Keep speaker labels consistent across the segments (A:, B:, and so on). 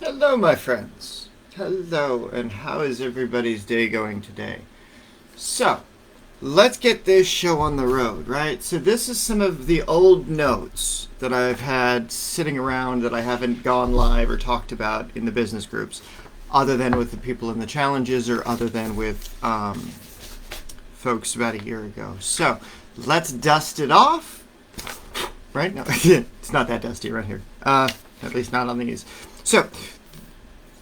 A: Hello, my friends. Hello, and how is everybody's day going today? So, let's get this show on the road, right? So, this is some of the old notes that I've had sitting around that I haven't gone live or talked about in the business groups, other than with the people in the challenges or other than with folks about a year ago. So, let's dust it off, right? No, it's not that dusty right here. At least not on these. So,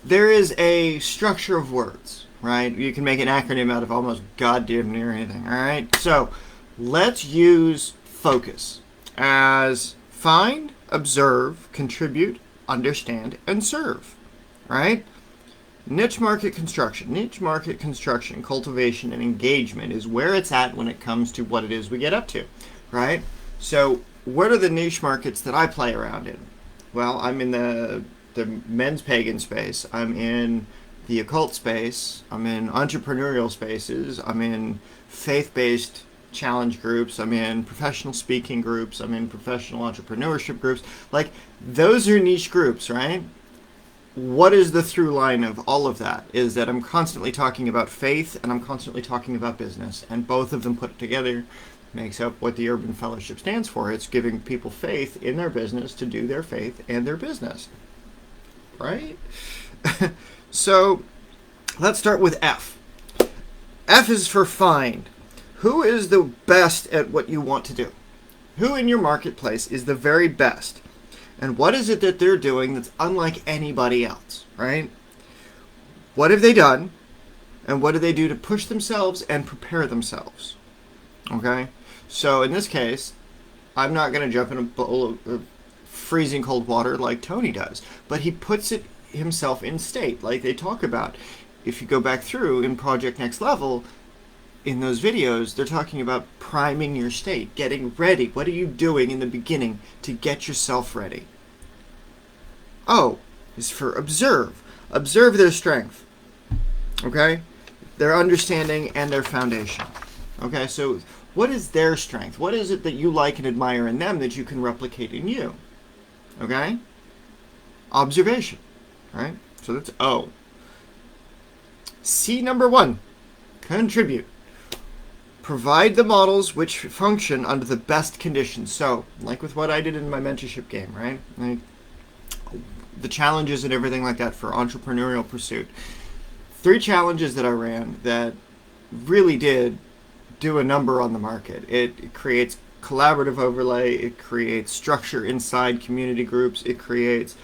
A: there is a structure of words, right? You can make an acronym out of almost goddamn near anything, all right? So let's use focus as find, observe, contribute, understand, and serve, right? Niche market construction, cultivation, and engagement is where it's at when it comes to what it is we get up to, right? So what are the niche markets that I play around in? Well, I'm in the men's pagan space. I'm in the occult space. I'm in entrepreneurial spaces. I'm in faith-based challenge groups. I'm in professional speaking groups. I'm in professional entrepreneurship groups. Like, those are niche groups, right? What is the through line of all of that is that I'm constantly talking about faith and I'm constantly talking about business, and both of them put together makes up what the Urban Fellowship stands for. It's giving people faith in their business to do their faith and their business, right? So let's start with F. F is for find. Who is the best at what you want to do? Who in your marketplace is the very best? And what is it that they're doing that's unlike anybody else, right? What have they done? And what do they do to push themselves and prepare themselves? Okay? So in this case, I'm not going to jump in a bowl of freezing cold water like Tony does, but he puts it himself in state, like they talk about. If you go back through in Project Next Level, in those videos, they're talking about priming your state, getting ready. What are you doing in the beginning to get yourself ready? O is for observe. Observe their strength, okay? Their understanding and their foundation. Okay, so what is their strength? What is it that you like and admire in them that you can replicate in you? Okay? Observation, right? So that's O. C, number 1, contribute. Provide the models which function under the best conditions. So, like with what I did in my mentorship game, right? Like the challenges and everything like that for entrepreneurial pursuit. 3 challenges that I ran that really did do a number on the market. It creates collaborative overlay, it creates structure inside community groups, it creates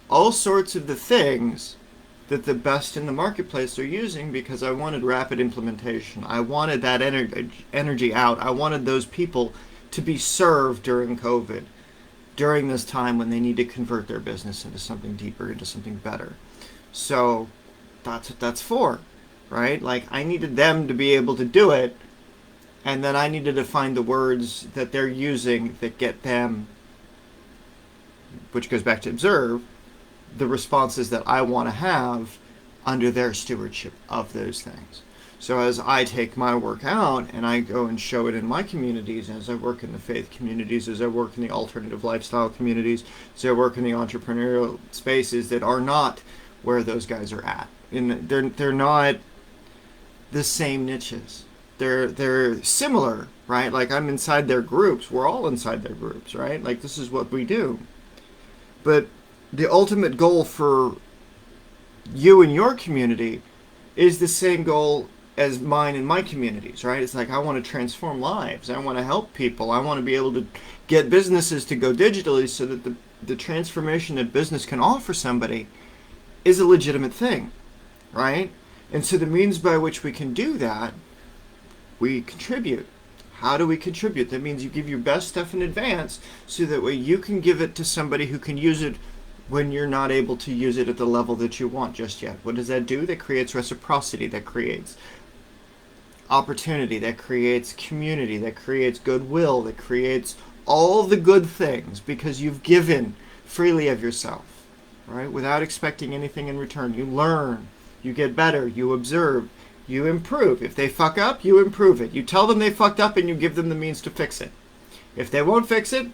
A: all sorts of the things that the best in the marketplace are using, because I wanted rapid implementation. I wanted that energy out. I wanted those people to be served during COVID, during this time when they need to convert their business into something deeper, into something better. So that's what that's for, right? Like, I needed them to be able to do it, and then I needed to find the words that they're using that get them, which goes back to observe, the responses that I want to have under their stewardship of those things. So as I take my work out and I go and show it in my communities, as I work in the faith communities, as I work in the alternative lifestyle communities, as I work in the entrepreneurial spaces that are not where those guys are at. They're not the same niches. They're similar, right? Like, I'm inside their groups. We're all inside their groups, right? Like, this is what we do. But the ultimate goal for you and your community is the same goal as mine and my communities, right? It's like, I want to transform lives. I want to help people. I want to be able to get businesses to go digitally so that the transformation that business can offer somebody is a legitimate thing, right? And so the means by which we can do that, we contribute. How do we contribute? That means you give your best stuff in advance so that way you can give it to somebody who can use it when you're not able to use it at the level that you want just yet. What does that do? That creates reciprocity, that creates opportunity, that creates community, that creates goodwill, that creates all the good things because you've given freely of yourself, right? Without expecting anything in return. You learn, you get better, you observe, you improve. If they fuck up, you improve it. You tell them they fucked up and you give them the means to fix it. If they won't fix it,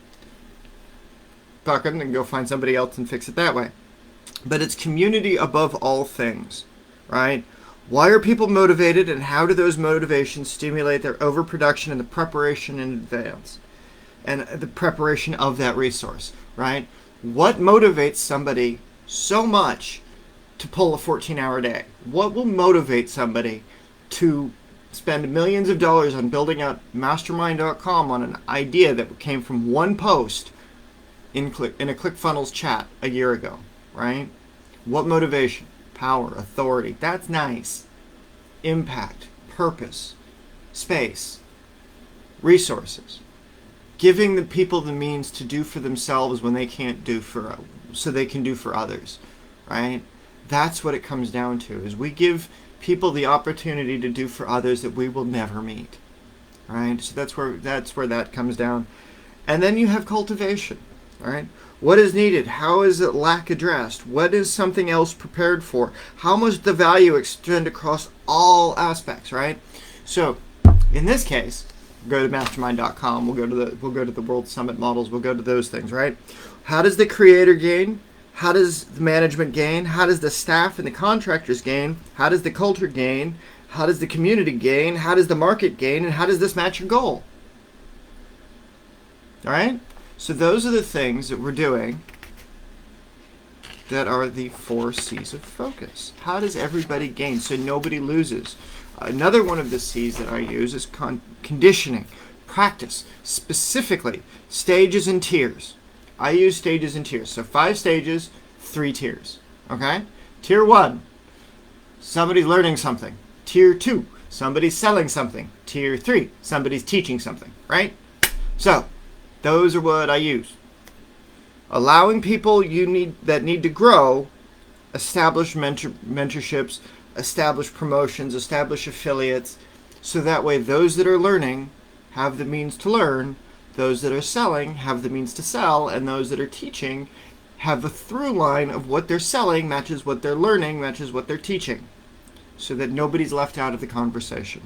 A: fuck them and go find somebody else and fix it that way. but it's community above all things, right? Why are people motivated, and how do those motivations stimulate their overproduction and the preparation in advance and the preparation of that resource, right? What motivates somebody so much to pull a 14-hour day? What will motivate somebody to spend millions of dollars on building out mastermind.com on an idea that came from one post in a ClickFunnels chat a year ago, right? What motivation? Power, authority. That's nice. Impact, purpose, space, resources. Giving the people the means to do for themselves when they can't do for, so they can do for others, right? That's what it comes down to, is we give people the opportunity to do for others that we will never meet, right? So that's where that comes down. And then you have cultivation, right? What is needed? How is it lack addressed? What is something else prepared for? How must the value extend across all aspects, right? So in this case, go to mastermind.com, we'll go to the World Summit models, we'll go to those things, right? How does the creator gain? How does the management gain? How does the staff and the contractors gain? How does the culture gain? How does the community gain? How does the market gain? And how does this match your goal? All right? So those are the things that we're doing that are the 4 C's of focus. How does everybody gain so nobody loses? Another one of the C's that I use is conditioning, practice, specifically stages and tiers. I use stages and tiers. So 5 stages, 3 tiers. Okay? Tier 1, somebody's learning something. Tier 2, somebody's selling something. Tier 3, somebody's teaching something. Right? So those are what I use. Allowing people that need to grow, establish mentorships, establish promotions, establish affiliates, so that way those that are learning have the means to learn, those that are selling have the means to sell, and those that are teaching have a through line of what they're selling matches what they're learning, matches what they're teaching, so that nobody's left out of the conversation.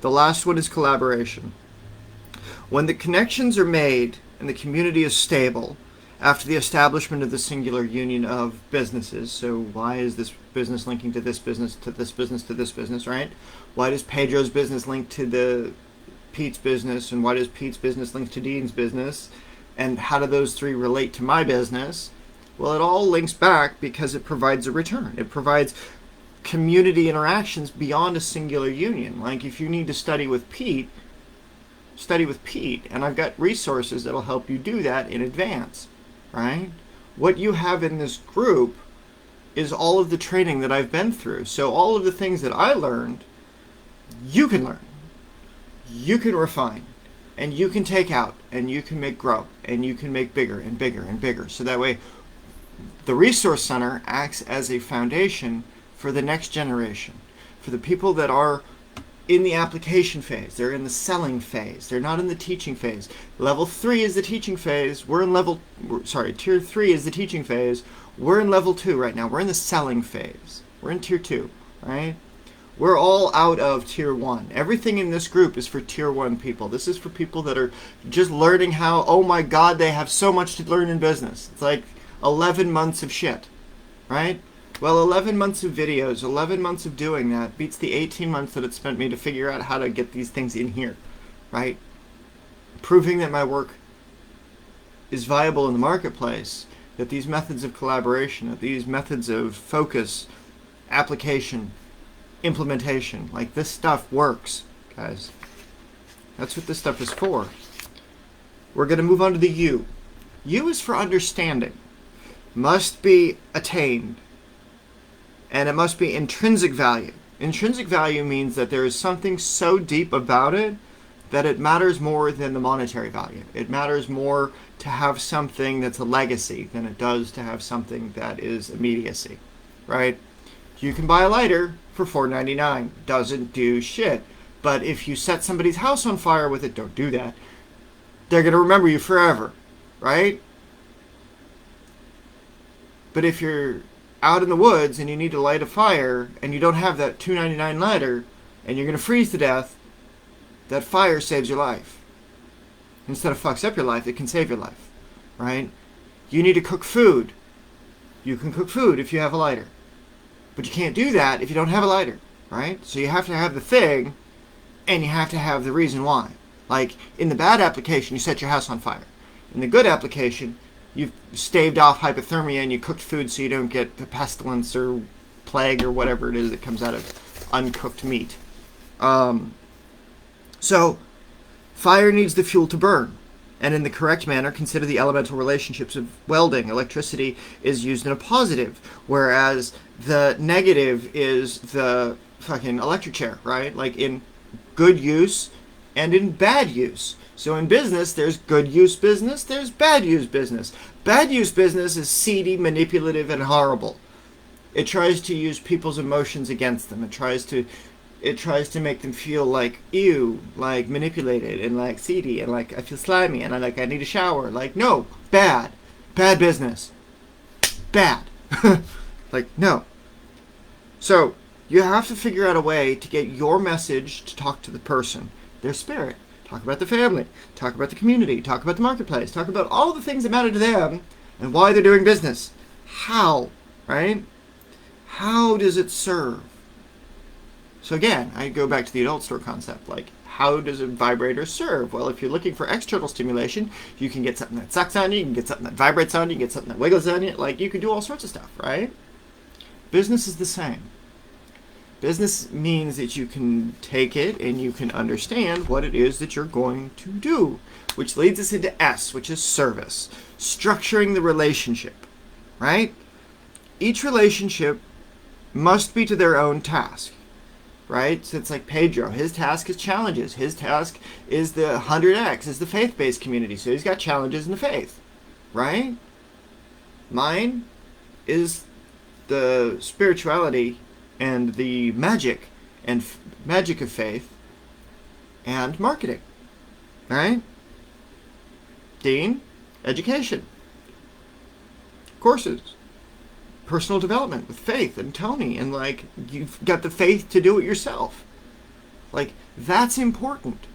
A: The last one is collaboration. When the connections are made and the community is stable after the establishment of the singular union of businesses, so why is this business linking to this business, to this business, to this business, right? Why does Pedro's business link to the Pete's business, and why does Pete's business link to Dean's business, and how do those 3 relate to my business? Well, it all links back because it provides a return. It provides community interactions beyond a singular union. Like if you need to study with Pete, and I've got resources that'll help you do that in advance, right? What you have in this group is all of the training that I've been through. So all of the things that I learned, you can learn. You can refine, and you can take out, and you can make grow, and you can make bigger and bigger and bigger. So that way, the Resource Center acts as a foundation for the next generation, for the people that are in the application phase. They're in the selling phase. They're not in the teaching phase. Level 3 is the teaching phase. Tier 3 is the teaching phase. We're in level 2 right now. We're in the selling phase. We're in tier 2, right? We're all out of tier 1. Everything in this group is for tier 1 people. This is for people that are just learning how, oh my God, they have so much to learn in business. It's like 11 months of shit, right? Well, 11 months of videos, 11 months of doing that beats the 18 months that it spent me to figure out how to get these things in here, right? Proving that my work is viable in the marketplace, that these methods of collaboration, that these methods of focus, application, implementation, like this stuff works, guys. That's what this stuff is for. We're going to move on to the U. U is for understanding. Must be attained. And it must be intrinsic value. Intrinsic value means that there is something so deep about it that it matters more than the monetary value. It matters more to have something that's a legacy than it does to have something that is immediacy, right? You can buy a lighter for $4.99. Doesn't do shit. But if you set somebody's house on fire with it, don't do that. They're going to remember you forever, right? But if you're out in the woods and you need to light a fire and you don't have that $2.99 lighter and you're going to freeze to death, that fire saves your life. Instead of fucks up your life, it can save your life, right? You need to cook food. You can cook food if you have a lighter. But you can't do that if you don't have a lighter, right? So you have to have the thing, and you have to have the reason why. Like, in the bad application, you set your house on fire. In the good application, you've staved off hypothermia and you cooked food so you don't get the pestilence or plague or whatever it is that comes out of uncooked meat. So, fire needs the fuel to burn. And in the correct manner, consider the elemental relationships of welding. Electricity is used in a positive, whereas the negative is the fucking electric chair, right? Like in good use and in bad use. So in business, there's good use business, there's bad use business. Bad use business is seedy, manipulative, and horrible. It tries to use people's emotions against them. It tries to make them feel like ew, like manipulated and like seedy and like I feel slimy and I need a shower. Like, no, bad business, bad. Like, no. So you have to figure out a way to get your message to talk to the person, their spirit, talk about the family, talk about the community, talk about the marketplace, talk about all the things that matter to them and why they're doing business. How, right? How does it serve? So again, I go back to the adult store concept. Like, how does a vibrator serve? Well, if you're looking for external stimulation, you can get something that sucks on you, you can get something that vibrates on you, you can get something that wiggles on you. Like, you can do all sorts of stuff, right? Business is the same. Business means that you can take it and you can understand what it is that you're going to do, which leads us into S, which is service. Structuring the relationship, right? Each relationship must be to their own task, right? So it's like Pedro. His task is challenges. His task is the 100X, is the faith-based community. So he's got challenges in the faith, right? Mine is the spirituality and the magic and magic of faith and marketing, right? Dean, education, courses, personal development with Faith and Tony, and like you've got the faith to do it yourself. Like, that's important.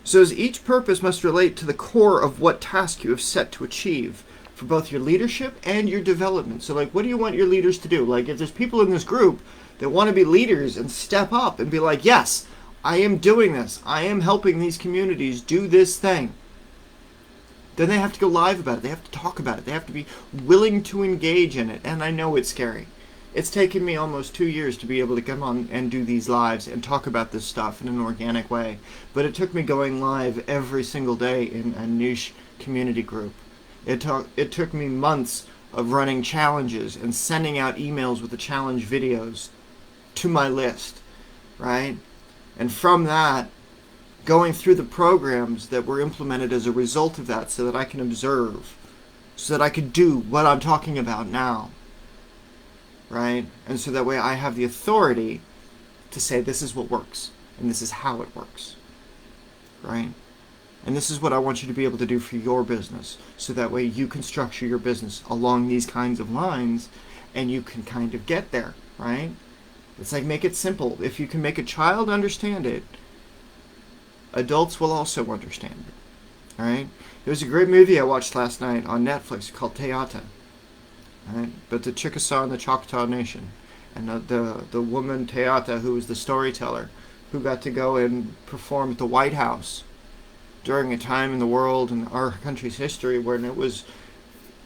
A: So as each purpose must relate to the core of what task you have set to achieve for both your leadership and your development. So like, what do you want your leaders to do? Like, if there's people in this group that want to be leaders and step up and be like, yes, I am doing this, I am helping these communities do this thing, then they have to go live about it. They have to talk about it. They have to be willing to engage in it. And I know it's scary. It's taken me almost 2 years to be able to come on and do these lives and talk about this stuff in an organic way. But it took me going live every single day in a niche community group. It took me months of running challenges and sending out emails with the challenge videos to my list, right? And from that, going through the programs that were implemented as a result of that so that I can observe, so that I could do what I'm talking about now, right? And so that way I have the authority to say this is what works and this is how it works, right? And this is what I want you to be able to do for your business, so that way you can structure your business along these kinds of lines and you can kind of get there, right? It's like, make it simple. If you can make a child understand it, adults will also understand it, right? There was a great movie I watched last night on Netflix called Teata, right? But the Chickasaw and the Choctaw Nation, and the woman Teata, who was the storyteller, who got to go and perform at the White House during a time in the world and our country's history when it was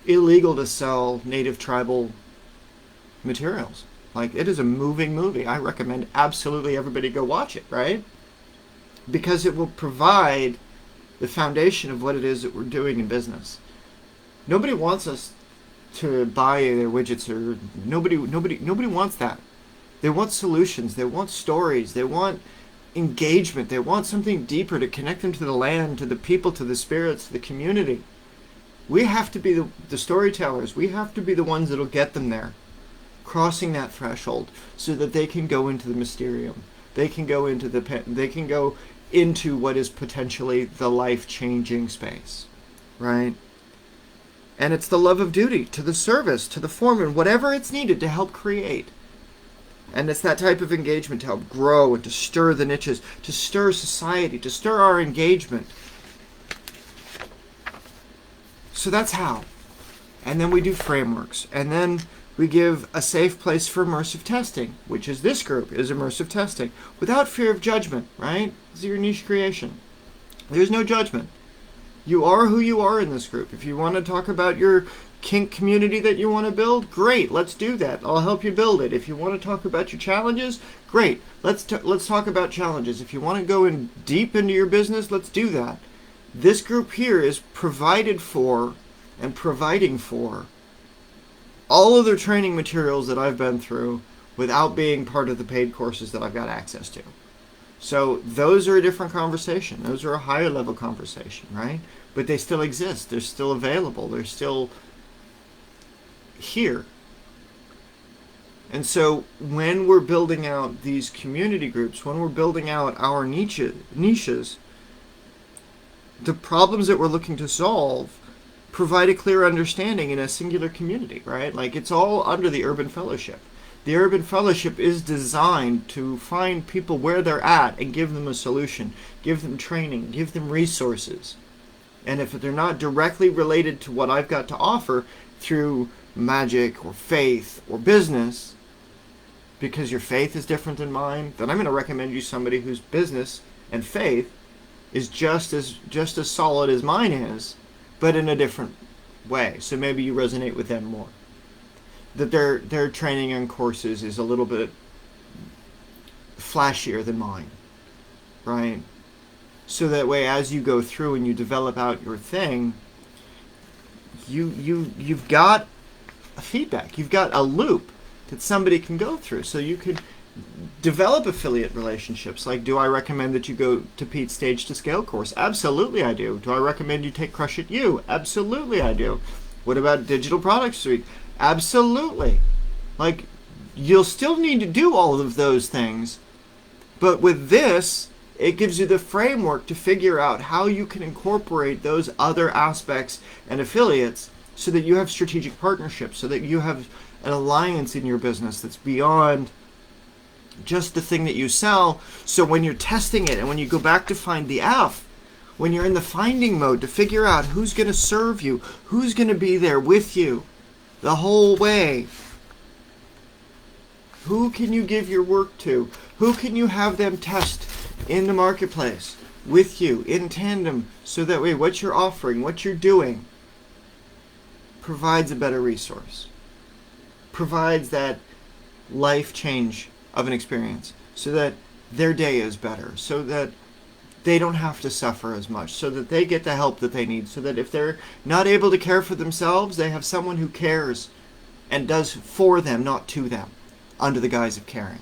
A: illegal to sell native tribal materials. Like, it is a moving movie. I recommend absolutely everybody go watch it, right? Because it will provide the foundation of what it is that we're doing in business. Nobody wants us to buy their widgets, or nobody wants that. They want solutions. They want stories. They want engagement. They want something deeper to connect them to the land, to the people, to the spirits, to the community. We have to be the storytellers. We have to be the ones that'll get them there, crossing that threshold, so that they can go into the mysterium. They can go into what is potentially the life-changing space, right? And it's the love of duty to the service, to the form, and whatever it's needed to help create. And it's that type of engagement to help grow and to stir the niches, to stir society, to stir our engagement. So that's how. And then we do frameworks. And then we give a safe place for immersive testing, which is this group, is immersive testing, without fear of judgment, right? This is your niche creation. There's no judgment. You are who you are in this group. If you want to talk about your kink community that you want to build, great, let's do that. I'll help you build it. If you want to talk about your challenges, great, let's talk about challenges. If you want to go in deep into your business, let's do that. This group here is provided for and providing for all of the training materials that I've been through without being part of the paid courses that I've got access to. So those are a different conversation. Those are a higher level conversation, right? But they still exist. They're still available. They're still here. And so when we're building out these community groups, when we're building out our niches, the problems that we're looking to solve provide a clear understanding in a singular community, right? Like, it's all under the Urban Fellowship. The Urban Fellowship is designed to find people where they're at and give them a solution, give them training, give them resources. And if they're not directly related to what I've got to offer through magic or faith or business, because your faith is different than mine, then I'm going to recommend you somebody whose business and faith is just as solid as mine is, but in a different way. So maybe you resonate with them more. That their training and courses is a little bit flashier than mine, right? So that way, as you go through and you develop out your thing, you've got a feedback, you've got a loop that somebody can go through. So you could develop affiliate relationships. Like, do I recommend that you go to Pete's Stage to Scale course? Absolutely I do. Do I recommend you take Crush It You? Absolutely I do. What about Digital Product Suite? Absolutely. Like, you'll still need to do all of those things, but with this, it gives you the framework to figure out how you can incorporate those other aspects and affiliates so that you have strategic partnerships, so that you have an alliance in your business that's beyond just the thing that you sell. So when you're testing it and when you go back to find the F, when you're in the finding mode to figure out who's going to serve you, who's going to be there with you the whole way, who can you give your work to, who can you have them test in the marketplace with you in tandem, so that way what you're offering, what you're doing, provides a better resource, provides that life change of an experience, so that their day is better, so that they don't have to suffer as much, so that they get the help that they need, so that if they're not able to care for themselves, they have someone who cares and does for them, not to them, under the guise of caring.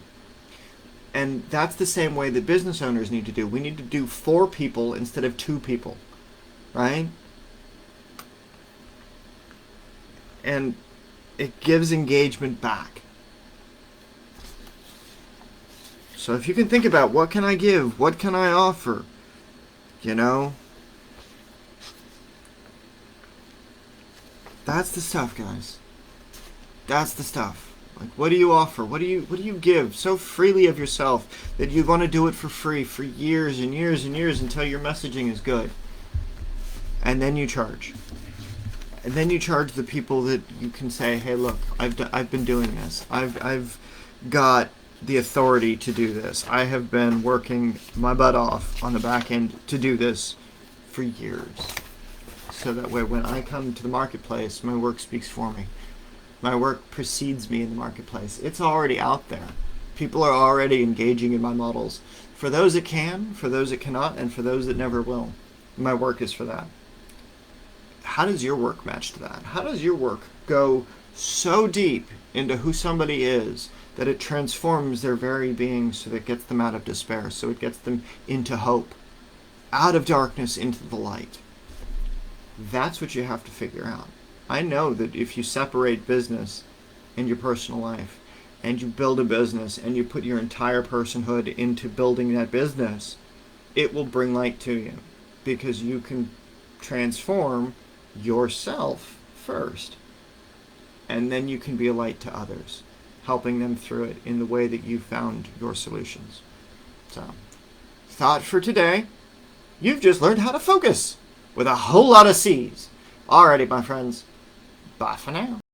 A: And that's the same way that business owners need to do. We need to do for people instead of to people, right? And it gives engagement back. So if you can think about, what can I give? What can I offer? You know? That's the stuff, guys. That's the stuff. Like, what do you offer? What do you give so freely of yourself that you want to do it for free for years and years and years until your messaging is good? And then you charge. And then you charge the people that you can say, hey, look, I've been doing this. I've got the authority to do this. I have been working my butt off on the back end to do this for years. So that way when I come to the marketplace, my work speaks for me. My work precedes me in the marketplace. It's already out there. People are already engaging in my models. For those that can, for those that cannot, and for those that never will. My work is for that. How does your work match to that? How does your work go so deep into who somebody is that it transforms their very being, so that it gets them out of despair, so it gets them into hope, out of darkness into the light? That's what you have to figure out. I know that if you separate business and your personal life, and you build a business and you put your entire personhood into building that business, it will bring light to you, because you can transform yourself first, and then you can be a light to others, helping them through it in the way that you found your solutions. So, thought for today, you've just learned how to focus with a whole lot of C's. Alrighty, my friends. Bye for now.